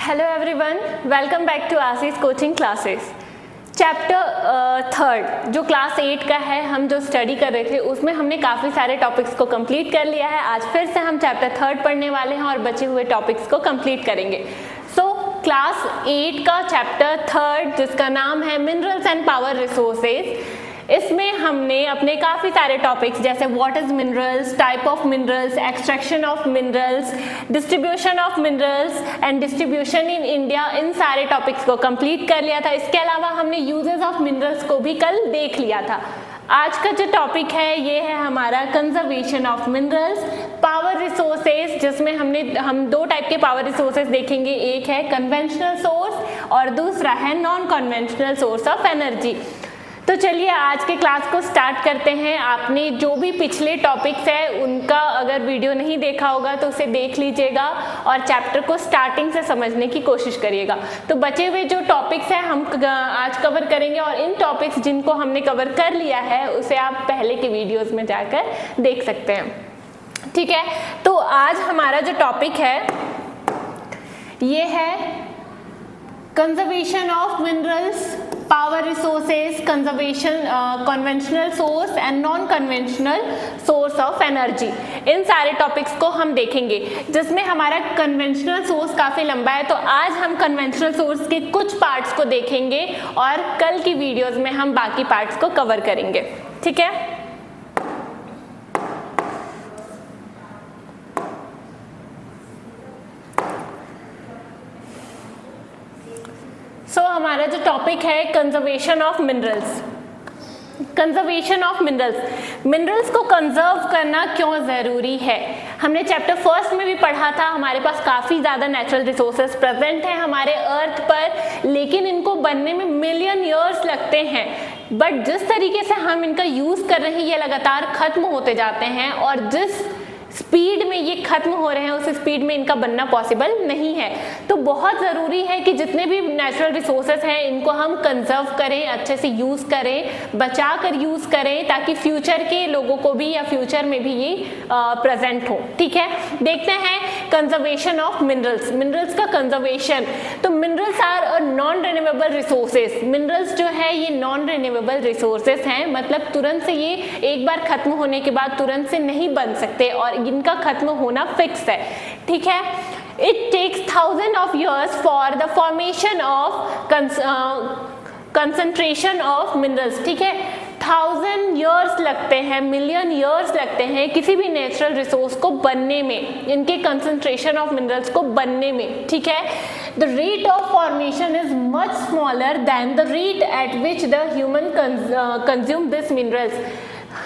Hello everyone, welcome back to Ashish coaching classes. Chapter third जो class 8 का है, हम जो स्टडी कर रहे थे उसमें हमने काफ़ी सारे टॉपिक्स को कंप्लीट कर लिया है। आज फिर से हम चैप्टर थर्ड पढ़ने वाले हैं और बचे हुए टॉपिक्स को कंप्लीट करेंगे। क्लास 8 का चैप्टर थर्ड जिसका नाम है मिनरल्स एंड पावर रिसोर्सेज, इसमें हमने अपने काफ़ी सारे टॉपिक्स जैसे what is minerals, type of minerals, extraction of minerals, distribution of minerals and distribution in India, इन सारे टॉपिक्स को कंप्लीट कर लिया था। इसके अलावा हमने यूजेस ऑफ मिनरल्स को भी कल देख लिया था। आज का जो टॉपिक है ये है हमारा conservation of minerals, power resources, जिसमें हम दो टाइप के पावर रिसोर्सेज देखेंगे। एक है कन्वेंशनल सोर्स और दूसरा है non conventional source of energy. तो चलिए आज के क्लास को स्टार्ट करते हैं। आपने जो भी पिछले टॉपिक्स है उनका अगर वीडियो नहीं देखा होगा तो उसे देख लीजिएगा और चैप्टर को स्टार्टिंग से समझने की कोशिश करिएगा। तो बचे हुए जो टॉपिक्स हैं हम आज कवर करेंगे और इन टॉपिक्स जिनको हमने कवर कर लिया है उसे आप पहले के वीडियोज़ में जाकर देख सकते हैं। ठीक है, तो आज हमारा जो टॉपिक है ये है conservation of minerals, power resources, conservation, conventional source and non conventional source of energy. इन सारे टॉपिक्स को हम देखेंगे जिसमें हमारा कन्वेंशनल सोर्स काफ़ी लंबा है। तो आज हम कन्वेंशनल सोर्स के कुछ पार्ट्स को देखेंगे और कल की वीडियोस में हम बाकी पार्ट्स को कवर करेंगे। ठीक है, हमारा जो टॉपिक है conservation of minerals. Conservation of minerals को कंजर्व करना क्यों ज़रूरी है, हमने चैप्टर फर्स्ट में भी पढ़ा था। हमारे पास काफ़ी ज़्यादा नेचुरल रिसोर्सेज प्रेजेंट हैं हमारे अर्थ पर, लेकिन इनको बनने में मिलियन ईयर्स लगते हैं। बट जिस तरीके से हम इनका यूज़ कर रहे हैं ये लगातार ख़त्म होते जाते हैं और जिस स्पीड में ये खत्म हो रहे हैं उस स्पीड में इनका बनना पॉसिबल नहीं है। तो बहुत ज़रूरी है कि जितने भी नेचुरल रिसोर्सेज हैं इनको हम कंजर्व करें, अच्छे से यूज़ करें, बचा कर यूज़ करें ताकि फ्यूचर के लोगों को भी या फ्यूचर में भी ये प्रेजेंट हो। ठीक है, देखते हैं कंजर्वेशन ऑफ मिनरल्स का कंजर्वेशन। तो minerals are a non renewable resources. Minerals जो है ये नॉन रिन्यूएबल रिसोर्सेज हैं, मतलब तुरंत से ये एक बार खत्म होने के बाद तुरंत से नहीं बन सकते और इनका खत्म होना फिक्स है। ठीक है, it takes thousand of years for the formation of concentration of minerals. ठीक है, 1000 इयर्स लगते हैं, मिलियन इयर्स लगते हैं किसी भी नेचुरल रिसोर्स को बनने में, इनके कंसंट्रेशन ऑफ मिनरल्स को बनने में। ठीक है, the rate of formation is much smaller than the rate at which the human consume this minerals.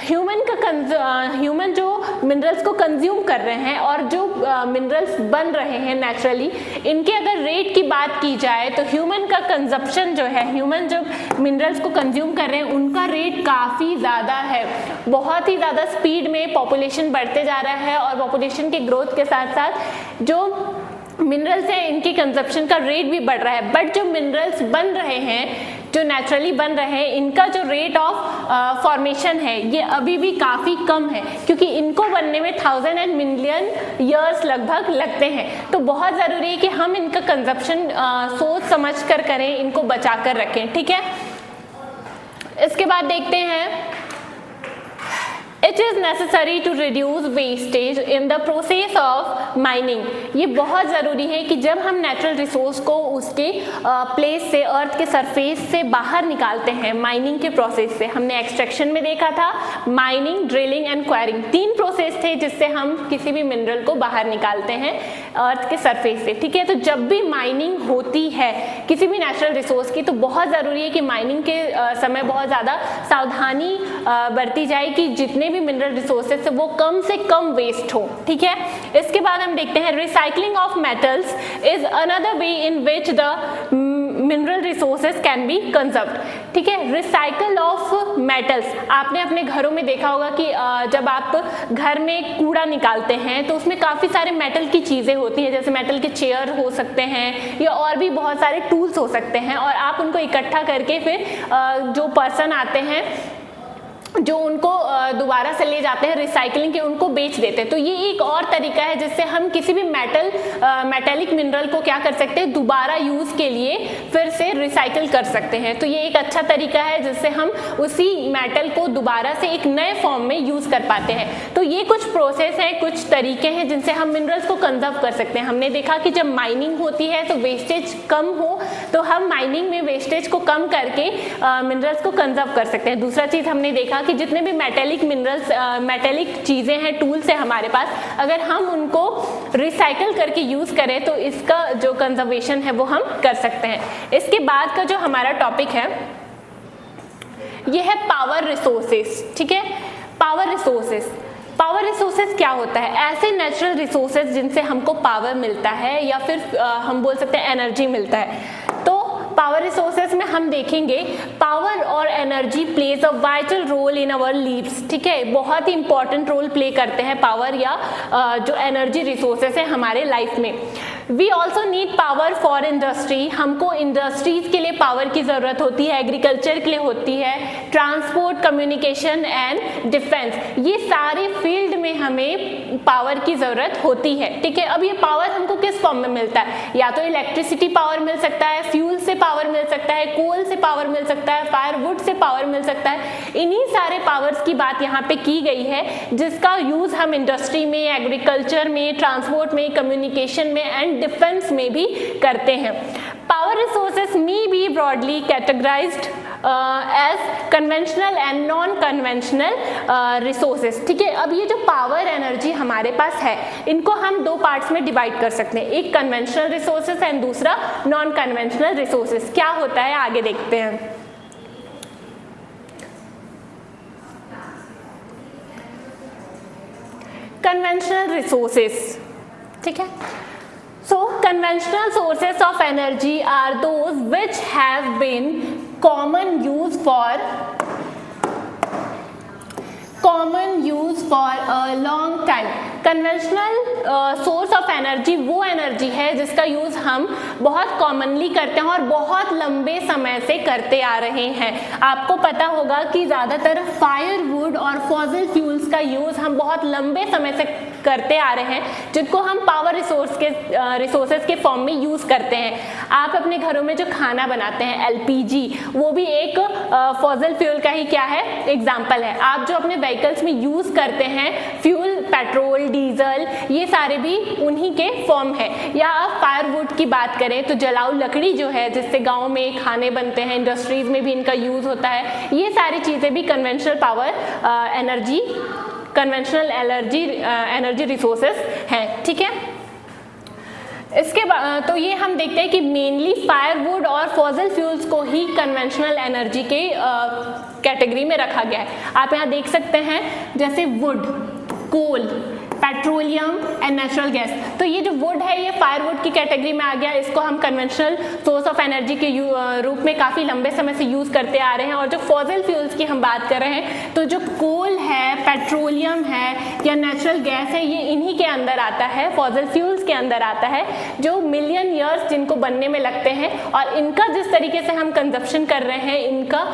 Human जो मिनरल्स को कंज्यूम कर रहे हैं और जो मिनरल्स बन रहे हैं नेचुरली, इनके अगर रेट की बात की जाए तो ह्यूमन का कंजप्शन जो है, ह्यूमन जो मिनरल्स को कंज्यूम कर रहे हैं उनका रेट काफ़ी ज़्यादा है। बहुत ही ज़्यादा स्पीड में पॉपुलेशन बढ़ते जा रहा है और पॉपुलेशन के ग्रोथ के साथ साथ जो मिनरल्स हैं इनकी कंजप्शन का रेट भी बढ़ रहा है। बट जो मिनरल्स बन रहे हैं, जो नेचुरली बन रहे हैं, इनका जो रेट ऑफ फॉर्मेशन है ये अभी भी काफ़ी कम है क्योंकि इनको बनने में 1000 एंड मिलियन ईयर्स लगभग लगते हैं। तो बहुत ज़रूरी है कि हम इनका कंजप्शन सोच समझ कर करें, इनको बचा कर रखें। ठीक है, इसके बाद देखते हैं It is necessary to reduce wastage in the process of mining। ये बहुत ज़रूरी है कि जब हम नेचुरल रिसोर्स को उसके प्लेस से, अर्थ के सरफेस से बाहर निकालते हैं माइनिंग के प्रोसेस से। हमने एक्सट्रैक्शन में देखा था mining, drilling and enquiring, 3 process थे जिससे हम किसी भी मिनरल को बाहर निकालते हैं अर्थ के सरफेस से। ठीक है, तो जब भी माइनिंग होती है किसी भी नेचुरल रिसोर्स की तो बहुत ज़रूरी है कि माइनिंग के समय बहुत ज़्यादा सावधानी बरती जाए कि जितने भी मिनरल रिसोर्सेज से वो कम से कम वेस्ट हो। ठीक है, इसके बाद हम देखते हैं recycling of metals is another way in which the mineral resources can be conserved. ठीक है, रिसाइकल ऑफ मेटल्स, आपने अपने घरों में देखा होगा कि जब आप घर में कूड़ा निकालते हैं तो उसमें काफ़ी सारे मेटल की चीज़ें होती हैं, जैसे मेटल के चेयर हो सकते हैं या और भी बहुत सारे टूल्स हो सकते हैं और आप उनको इकट्ठा करके फिर जो पर्सन आते हैं जो उनको दोबारा से ले जाते हैं रिसाइकलिंग के, उनको बेच देते हैं। तो ये एक और तरीका है जिससे हम किसी भी मेटेलिक मिनरल को क्या कर सकते हैं, दोबारा यूज के लिए फिर से रिसाइकल कर सकते हैं। तो ये एक अच्छा तरीका है जिससे हम उसी मेटल को दोबारा से एक नए फॉर्म में यूज कर पाते हैं। तो ये कुछ प्रोसेस है, कुछ तरीके हैं जिनसे हम मिनरल्स को कंजर्व कर सकते हैं। हमने देखा कि जब माइनिंग होती है तो वेस्टेज कम हो, तो हम माइनिंग में वेस्टेज को कम करके मिनरल्स को कंजर्व कर सकते हैं। दूसरा चीज हमने देखा कि जितने भी मेटेलिक मिनरल्स, मेटेलिक चीजें हैं, टूल्स है हमारे पास, अगर हम उनको रिसाइकल करके यूज करें तो इसका जो कंजर्वेशन है वो हम कर सकते हैं। इसके बाद का जो हमारा टॉपिक है ये है पावर रिसोर्सेस। ठीक है, पावर रिसोर्सेस। पावर रिसोर्सेज क्या होता है, ऐसे नेचुरल रिसोर्सेज जिनसे हमको पावर मिलता है या फिर हम बोल सकते हैं एनर्जी मिलता है। तो पावर रिसोर्सेज में हम देखेंगे पावर और energy plays a vital role in our lives. ठीक है, बहुत ही इंपॉर्टेंट रोल प्ले करते हैं पावर या जो एनर्जी रिसोर्सेज है हमारे लाइफ में। We also need power for industry. हमको इंडस्ट्रीज के लिए पावर की ज़रूरत होती है, एग्रीकल्चर के लिए होती है, ट्रांसपोर्ट, कम्युनिकेशन एंड डिफेंस, ये सारे फील्ड में हमें पावर की ज़रूरत होती है। ठीक है, अब ये पावर हमको किस फॉर्म में मिलता है, या तो इलेक्ट्रिसिटी पावर मिल सकता है, फ्यूल से पावर मिल सकता है, कोल से पावर मिल सकता है, फायरवुड से पावर मिल सकता है। इन्हीं सारे पावर्स की बात यहाँ पे की गई है जिसका यूज़ हम इंडस्ट्री में, एग्रीकल्चर में, ट्रांसपोर्ट में, कम्युनिकेशन में एंड डिफेंस में भी करते हैं। Power resources may be broadly categorized as conventional and non conventional resources. ठीक है, अब ये जो पावर एनर्जी हमारे पास है इनको हम दो पार्ट्स में डिवाइड कर सकते हैं, एक कन्वेंशनल रिसोर्सेस एंड दूसरा नॉन कन्वेंशनल रिसोर्सेस। क्या होता है आगे देखते हैं। कन्वेंशनल रिसोर्सेस, ठीक है, so conventional sources of energy are those which have been common use for a long time। Conventional source of energy वो एनर्जी है जिसका यूज़ हम बहुत कॉमनली करते हैं और बहुत लंबे समय से करते आ रहे हैं। आपको पता होगा कि ज़्यादातर फायरवुड और फॉसिल फ्यूल्स का यूज़ हम बहुत लंबे समय से करते आ रहे हैं, जिनको हम पावर रिसोर्सेज के फॉर्म में यूज़ करते हैं। आप अपने घरों में जो खाना बनाते हैं एलपीजी, वो भी एक फॉसिल फ्यूल का ही क्या है, एग्जाम्पल है। आप जो अपने व्हीकल्स में यूज़ करते हैं फ्यूल, पेट्रोल, डीजल, ये सारे भी उन्हीं के फॉर्म है। या आप फायरवुड की बात करें तो जलाऊ लकड़ी जो है जिससे गांव में खाने बनते हैं, इंडस्ट्रीज में भी इनका यूज़ होता है। ये सारी चीज़ें भी conventional power energy, conventional energy resources हैं। ठीक है, इसके बाद तो ये हम देखते हैं कि मेनली फायरवुड और फॉसिल फ्यूल्स को ही कन्वेंशनल एनर्जी के कैटेगरी में रखा गया है। आप यहाँ देख सकते हैं जैसे wood, coal, petroleum and natural gas. तो ये जो वुड है ये फायरवुड की कैटेगरी में आ गया। इसको हम कन्वेंशनल सोर्स ऑफ एनर्जी के रूप में काफ़ी लंबे समय से यूज़ करते आ रहे हैं। और जो फॉसिल फ्यूल्स की हम बात कर रहे हैं तो जो कोल है, पेट्रोलियम है या नेचुरल गैस है, ये इन्हीं के अंदर आता है, फॉसिल फ्यूल्स के अंदर आता है, जो मिलियन ईयर्स जिनको बनने में लगते हैं। और इनका जिस तरीके से हम कंजप्शन कर रहे हैं, इनका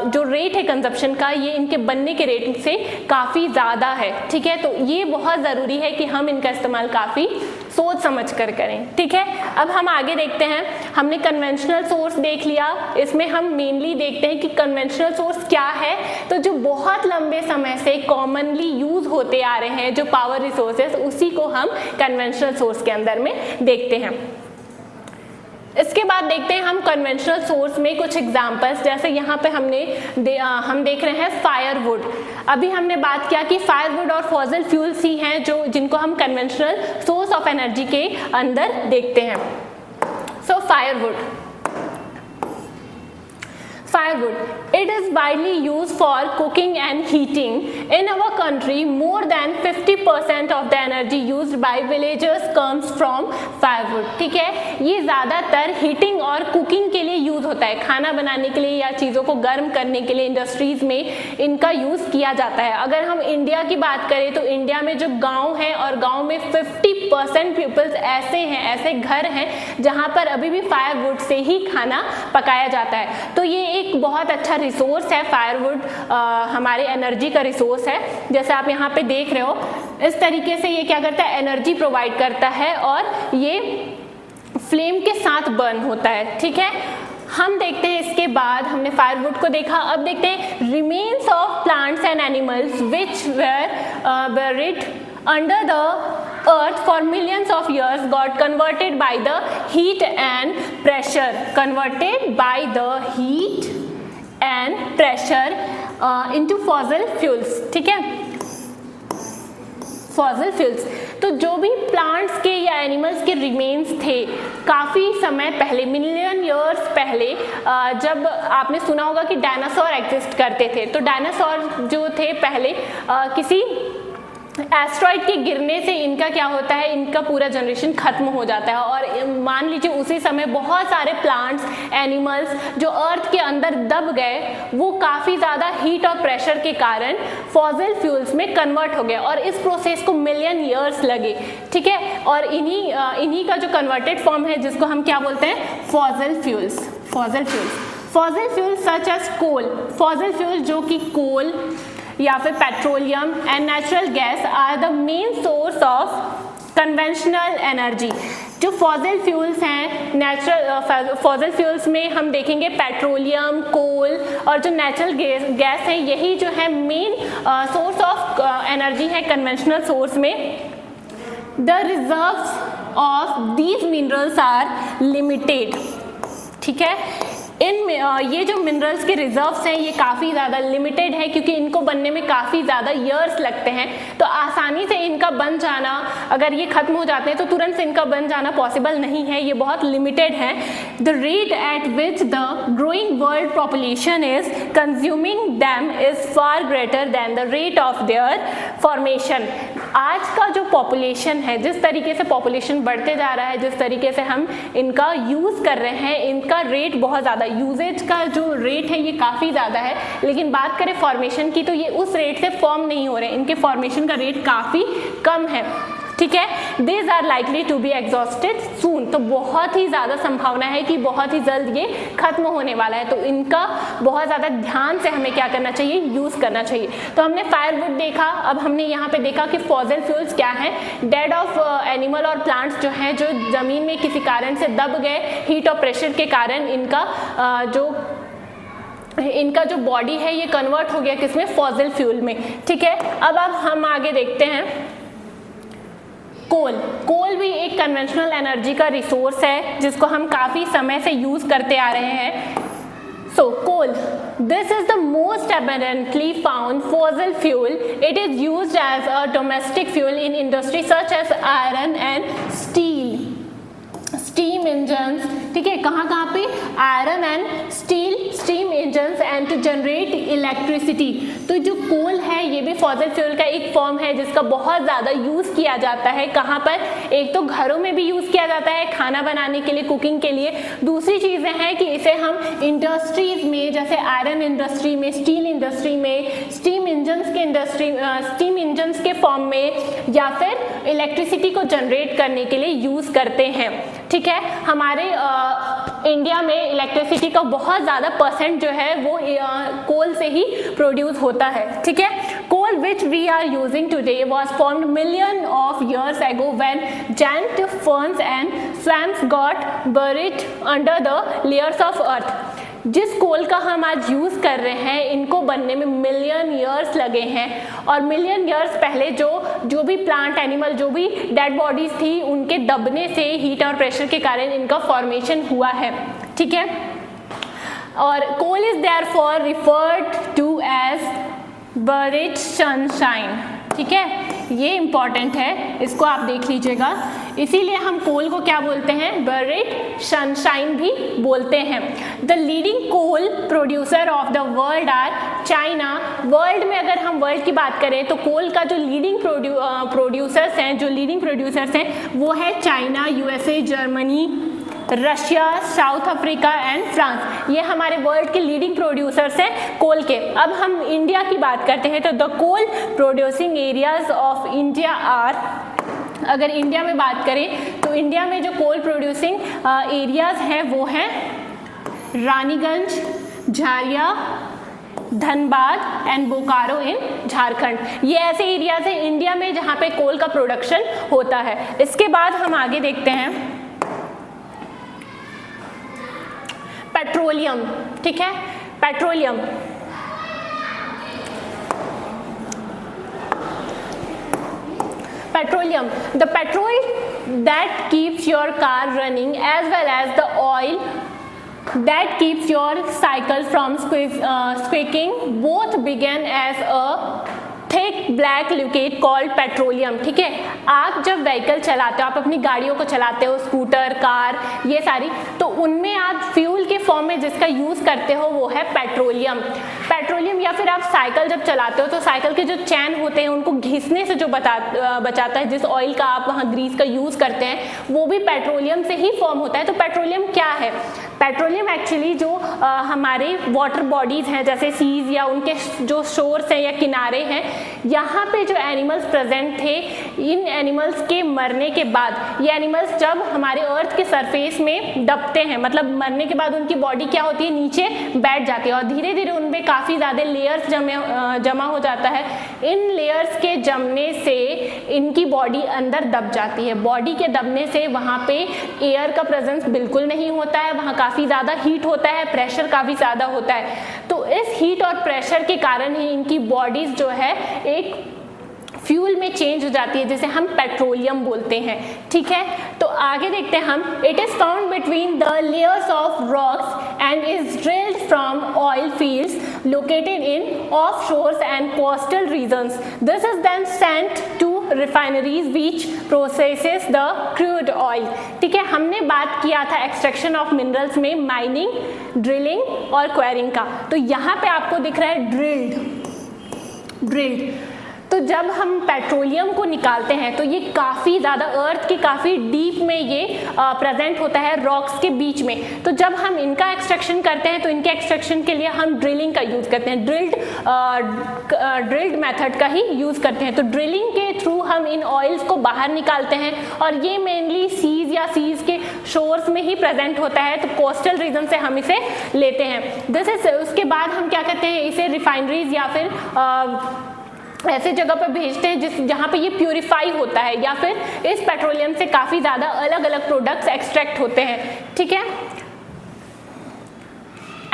जो रेट है कंजप्शन का, ये इनके बनने के रेट से काफ़ी ज़्यादा है। ठीक है, तो ये बहुत ज़रूरी है कि हम इनका इस्तेमाल काफ़ी सोच समझ कर करें। ठीक है, अब हम आगे देखते हैं। हमने कन्वेंशनल सोर्स देख लिया, इसमें हम मेनली देखते हैं कि कन्वेंशनल सोर्स क्या है। तो जो बहुत लंबे समय से कॉमनली यूज होते आ रहे हैं जो पावर रिसोर्सेज, उसी को हम कन्वेंशनल सोर्स के अंदर में देखते हैं। इसके बाद देखते हैं हम कन्वेंशनल सोर्स में कुछ एग्जांपल्स। जैसे यहाँ पे हम देख रहे हैं फायरवुड। अभी हमने बात किया कि फायरवुड और फॉसिल फ्यूल्स ही हैं जिनको हम कन्वेंशनल सोर्स ऑफ एनर्जी के अंदर देखते हैं। सो firewood, it is widely used for cooking and heating. In our country, more than 50% of the energy used by villagers comes from firewood. ठीक है, ये ज़्यादातर हीटिंग और कुकिंग के लिए यूज़ होता है, खाना बनाने के लिए या चीज़ों को गर्म करने के लिए इंडस्ट्रीज़ में इनका यूज़ किया जाता है। अगर हम इंडिया की बात करें तो इंडिया में जो गाँव हैं और गाँव में 50% पीपल्स ऐसे हैं, ऐसे घर हैं जहाँ पर अभी भी फायरवुड से ही खाना पकाया जाता है। तो ये एक एक बहुत अच्छा रिसोर्स है फायरवुड, हमारे एनर्जी का रिसोर्स है। जैसे आप यहाँ पे देख रहे हो, इस तरीके से ये क्या करता है, एनर्जी प्रोवाइड करता है और ये फ्लेम के साथ बर्न होता है। ठीक है, हम देखते हैं इसके बाद हमने फायरवुड को देखा, अब देखते हैं remains of plants and animals which were buried under the earth for millions of years got converted by the heat and pressure, converted by the heat and pressure into fossil fuels। ठीक है, fossil fuels. तो जो भी plants के या animals के remains थे काफ़ी समय पहले, मिलियन ईयर्स पहले, जब आपने सुना होगा कि डायनासोर एग्जिस्ट करते थे, तो डायनासोर जो थे पहले किसी एस्ट्रॉइड के गिरने से इनका क्या होता है, इनका पूरा जनरेशन खत्म हो जाता है। और मान लीजिए उसी समय बहुत सारे प्लांट्स, एनिमल्स जो अर्थ के अंदर दब गए, वो काफ़ी ज़्यादा हीट और प्रेशर के कारण फॉसिल फ्यूल्स में कन्वर्ट हो गए और इस प्रोसेस को मिलियन ईयर्स लगे। ठीक है, और इन्हीं का जो कन्वर्टेड फॉर्म है जिसको हम क्या बोलते हैं, fossil fuels. Fossil fuels, fossil fuels such as coal, fossil fuel जो कि कोल या फिर petroleum and natural gas are the main source of conventional energy. जो फॉसिल फ्यूल्स हैं, नेचुरल फॉसिल फ्यूल्स में हम देखेंगे पेट्रोलियम, कोल और जो नेचुरल गैस है, यही जो है मेन सोर्स ऑफ एनर्जी है कन्वेंशनल सोर्स में। The reserves of these minerals are limited. ठीक है, ये जो मिनरल्स के रिजर्व्स हैं ये काफ़ी ज़्यादा लिमिटेड है, क्योंकि इनको बनने में काफ़ी ज़्यादा ईयर्स लगते हैं। तो आसानी से इनका बन जाना, अगर ये ख़त्म हो जाते हैं तो तुरंत से इनका बन जाना पॉसिबल नहीं है, ये बहुत लिमिटेड है। The rate at which the growing world population is consuming them is far greater than the rate of their formation. आज का जो पॉपुलेशन है, जिस तरीके से पॉपुलेशन बढ़ते जा रहा है, जिस तरीके से हम इनका यूज़ कर रहे हैं, इनका रेट बहुत ज़्यादा, यूजेज का जो रेट है ये काफ़ी ज़्यादा है। लेकिन बात करें फॉर्मेशन की तो ये उस रेट से फॉर्म नहीं हो रहे, इनके फॉर्मेशन का रेट काफ़ी कम है। ठीक है, these are likely to be exhausted soon, तो बहुत ही ज़्यादा संभावना है कि बहुत ही जल्द ये खत्म होने वाला है। तो इनका बहुत ज़्यादा ध्यान से हमें क्या करना चाहिए, यूज़ करना चाहिए। तो हमने फायरवुड देखा, अब हमने यहाँ पे देखा कि फॉसिल फ्यूल्स क्या हैं, डेड ऑफ एनिमल और प्लांट्स जो हैं, जो ज़मीन में किसी कारण से दब गए हीट और प्रेशर के कारण, इनका जो बॉडी है ये कन्वर्ट हो गया किसमें, फॉसिल फ्यूल में। ठीक है, अब हम आगे देखते हैं कोल। कोल भी एक कन्वेंशनल एनर्जी का रिसोर्स है जिसको हम काफ़ी समय से यूज़ करते आ रहे हैं। So coal, this is the most abundantly found fossil fuel. It is used as a domestic fuel in industry such as iron and steel. Steam engines, ठीक है, कहाँ पे, iron and steel steam engines and to generate electricity. तो जो कोल है ये भी fossil fuel का एक फॉर्म है जिसका बहुत ज़्यादा यूज़ किया जाता है। कहाँ पर, एक तो घरों में भी यूज़ किया जाता है खाना बनाने के लिए, कुकिंग के लिए। दूसरी चीज़ें हैं कि इसे हम इंडस्ट्रीज़ में, जैसे आयरन इंडस्ट्री में, स्टील इंडस्ट्री में, स्टीम इंजन्स के फॉर्म में, या फिर इलेक्ट्रिसिटी को जनरेट करने के लिए यूज़ करते हैं। ठीक है, हमारे इंडिया में इलेक्ट्रिसिटी का बहुत ज़्यादा परसेंट जो है वो कोल से ही प्रोड्यूस होता है। ठीक है, coal which we are using today was formed million of years ago when giant ferns and swamps got buried under the layers of earth. जिस कोल का हम आज यूज़ कर रहे हैं इनको बनने में मिलियन ईयर्स लगे हैं, और मिलियन ईयर्स पहले जो भी प्लांट, एनिमल, जो भी डेड बॉडीज थी उनके दबने से हीट और प्रेशर के कारण इनका फॉर्मेशन हुआ है। ठीक है, और coal is therefore referred to as buried sunshine। ठीक है, ये इंपॉर्टेंट है, इसको आप देख लीजिएगा। इसीलिए हम कोल को क्या बोलते हैं, buried sunshine भी बोलते हैं। The leading coal producer of the world are China. World में अगर हम वर्ल्ड की बात करें तो कोल का जो लीडिंग प्रोड्यूसर्स हैं वो है China, USA, Germany, Russia, south Africa and France. ये हमारे वर्ल्ड के लीडिंग प्रोड्यूसर्स हैं कोल के। अब हम इंडिया की बात करते हैं तो the coal producing areas of India are, अगर इंडिया में बात करें तो इंडिया में जो कोल प्रोड्यूसिंग एरियाज हैं वो हैं रानीगंज, झारिया, धनबाद एंड बोकारो इन झारखंड। ये ऐसे एरियाज है इंडिया में जहाँ पे कोल का प्रोडक्शन होता है। इसके बाद हम आगे देखते हैं पेट्रोलियम, ठीक है, petroleum. Petroleum, the petrol that keeps your car running as well as the oil that keeps your cycle from squeaking both began as a thick black liquid called petroleum। ठीक है, आप जब व्हीकल चलाते हो, आप अपनी गाड़ियों को चलाते हो, स्कूटर, कार, ये सारी, तो उनमें आप फ्यूल के फॉर्म में जिसका यूज़ करते हो वो है पेट्रोलियम। पेट्रोलियम या फिर आप साइकिल जब चलाते हो तो साइकिल के जो चैन होते हैं उनको घिसने से जो बचाता है, जिस ऑयल का आप वहाँ ग्रीस का यूज़ करते हैं, वो भी पेट्रोलियम से ही फॉर्म होता है। तो पेट्रोलियम क्या है? पेट्रोलियम एक्चुअली जो हमारे वाटर बॉडीज़ हैं जैसे सीज या उनके जो शोर्स हैं या किनारे हैं, यहाँ पे जो एनिमल्स प्रेजेंट थे, इन एनिमल्स के मरने के बाद, ये एनिमल्स जब हमारे अर्थ के सरफेस में दबते हैं, मतलब मरने के बाद उनकी बॉडी क्या होती है, नीचे बैठ जाती है और धीरे धीरे उनमें काफ़ी ज़्यादा लेयर्स जमा हो जाता है। इन लेयर्स के जमने से इनकी बॉडी अंदर दब जाती है। बॉडी के दबने से वहाँ पे एयर का प्रेजेंस बिल्कुल नहीं होता है, वहाँ काफ़ी ज़्यादा हीट होता है, प्रेशर काफ़ी ज़्यादा होता है। तो इस हीट और प्रेशर के कारण ही इनकी बॉडीज़ जो है एक फ्यूल में चेंज हो जाती है, जिसे हम पेट्रोलियम बोलते हैं। ठीक है, तो आगे देखते हैं हम। It is found between the layers of rocks and is drilled from oil fields located in off shores and coastal regions. This is then sent to refineries which processes the crude oil. ठीक है, हमने बात किया था extraction of minerals में mining, drilling और quarrying का। तो यहाँ पे आपको दिख रहा है ड्रिल्ड। तो जब हम पेट्रोलियम को निकालते हैं तो ये काफ़ी ज़्यादा अर्थ के काफ़ी डीप में ये प्रेजेंट होता है रॉक्स के बीच में। तो जब हम इनका एक्सट्रैक्शन करते हैं तो इनके एक्सट्रैक्शन के लिए हम ड्रिलिंग का यूज़ करते हैं, ड्रिल्ड मेथड का ही यूज़ करते हैं। तो ड्रिलिंग के थ्रू हम इन ऑयल्स को बाहर निकालते हैं और ये मेनली सीज या सीज के शोर्स में ही प्रेजेंट होता है। तो कोस्टल रीजन से हम इसे लेते हैं। दिस इज उसके बाद हम क्या करते हैं, इसे रिफाइनरीज या फिर ऐसे जगह पर भेजते हैं जहाँ पे ये प्यूरिफाई होता है, या फिर इस पेट्रोलियम से काफ़ी ज़्यादा अलग अलग प्रोडक्ट्स एक्सट्रैक्ट होते हैं। ठीक है,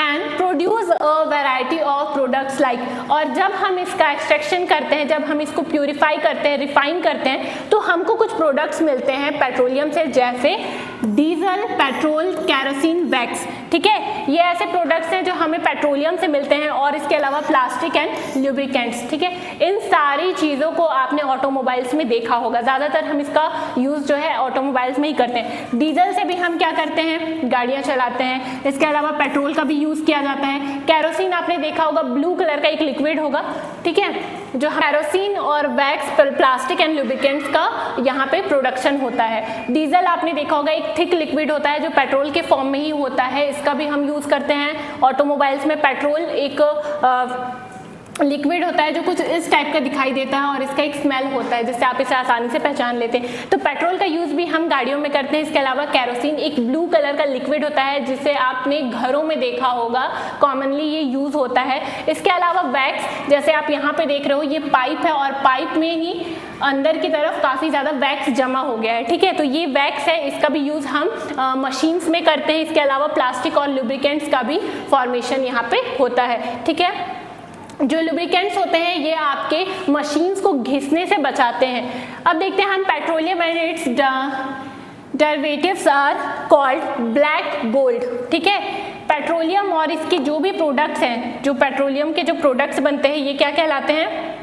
and produce a variety of products like. और जब हम इसका एक्सट्रैक्शन करते हैं, जब हम इसको प्यूरिफाई करते हैं, रिफाइन करते हैं, तो हमको कुछ प्रोडक्ट्स मिलते हैं पेट्रोलियम से, जैसे डीजल, पेट्रोल, कैरोसिन, वैक्स। ठीक है, ये ऐसे प्रोडक्ट्स हैं जो हमें पेट्रोलियम से मिलते हैं। और इसके अलावा प्लास्टिक एंड ल्यूब्रिकेंट्स। ठीक है, इन सारी चीज़ों को आपने ऑटोमोबाइल्स में देखा होगा, ज़्यादातर हम इसका यूज़ जो है ऑटोमोबाइल्स में ही करते हैं। डीजल से भी हम क्या करते हैं, गाड़ियाँ चलाते हैं। इसके अलावा पेट्रोल का भी यूज़ किया जाता है। कैरोसिन आपने देखा होगा, ब्लू कलर का एक लिक्विड होगा। ठीक है, जो कैरोसिन और वैक्स, प्लास्टिक एंड लुब्रिकेंट्स का यहाँ पे प्रोडक्शन होता है। डीजल आपने देखा होगा, एक थिक लिक्विड होता है जो पेट्रोल के फॉर्म में ही होता है, इसका भी हम यूज़ करते हैं ऑटोमोबाइल्स में। पेट्रोल एक लिक्विड होता है जो कुछ इस टाइप का दिखाई देता है और इसका एक स्मेल होता है जिससे आप इसे आसानी से पहचान लेते हैं। तो पेट्रोल का यूज़ भी हम गाड़ियों में करते हैं। इसके अलावा कैरोसिन एक ब्लू कलर का लिक्विड होता है जिसे आपने घरों में देखा होगा, कॉमनली ये यूज़ होता है। इसके अलावा वैक्स, जैसे आप यहाँ पे देख रहे हो, ये पाइप है और पाइप में ही अंदर की तरफ काफ़ी ज़्यादा वैक्स जमा हो गया है। ठीक है, तो ये वैक्स है, इसका भी यूज़ हम मशीन्स में करते हैं। इसके अलावा प्लास्टिक और लुब्रिकेंट्स का भी फॉर्मेशन यहाँ पे होता है। ठीक है, जो लुब्रिकेंट्स होते हैं ये आपके मशीन्स को घिसने से बचाते हैं। अब देखते हैं हम petroleum and its derivatives are called black gold. ठीक है, पेट्रोलियम और इसके जो भी प्रोडक्ट्स हैं, जो पेट्रोलियम के जो प्रोडक्ट्स बनते हैं, ये क्या कहलाते हैं,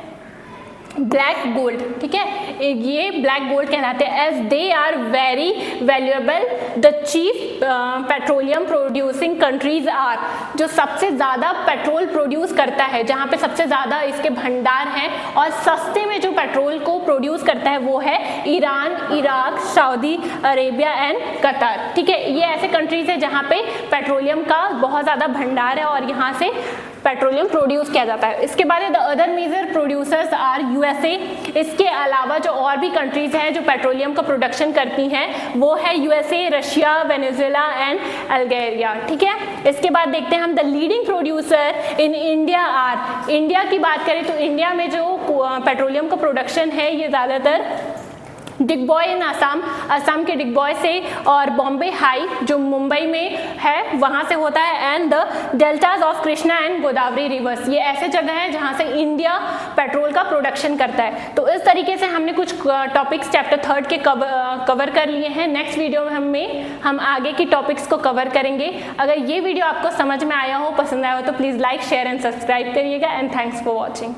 ब्लैक गोल्ड। ठीक है, ये ब्लैक गोल्ड कहलाते हैं। As they are very valuable, the chief petroleum producing countries are, जो सबसे ज़्यादा पेट्रोल प्रोड्यूस करता है, जहाँ पे सबसे ज़्यादा इसके भंडार हैं और सस्ते में जो पेट्रोल को प्रोड्यूस करता है वो है Iran, Iraq, Saudi Arabia and Qatar. ठीक है, ये ऐसे कंट्रीज हैं जहाँ पे पेट्रोलियम का बहुत ज़्यादा भंडार है और यहाँ से पेट्रोलियम प्रोड्यूस किया जाता है। इसके बाद the other major producers are USA. इसके अलावा जो और भी कंट्रीज हैं जो पेट्रोलियम का प्रोडक्शन करती हैं वो है USA, Russia, Venezuela and Algeria. ठीक है, इसके बाद देखते हैं हम the leading producer in India are. India की बात करें तो इंडिया में जो पेट्रोलियम का प्रोडक्शन है ये ज़्यादातर डिगबॉय इन असम, असम के डिगबॉय से, और बॉम्बे हाई जो मुंबई में है वहाँ से होता है, and the deltas of Krishna and Godavari reverse. ये ऐसे जगह है जहाँ से इंडिया पेट्रोल का प्रोडक्शन करता है। तो इस तरीके से हमने कुछ टॉपिक्स चैप्टर 3 के कवर कर लिए हैं। नेक्स्ट वीडियो में हम आगे की टॉपिक्स को कवर करेंगे। अगर ये वीडियो आपको समझ में आया हो, पसंद आया हो तो please like, share and subscribe करिएगा। And thanks for watching.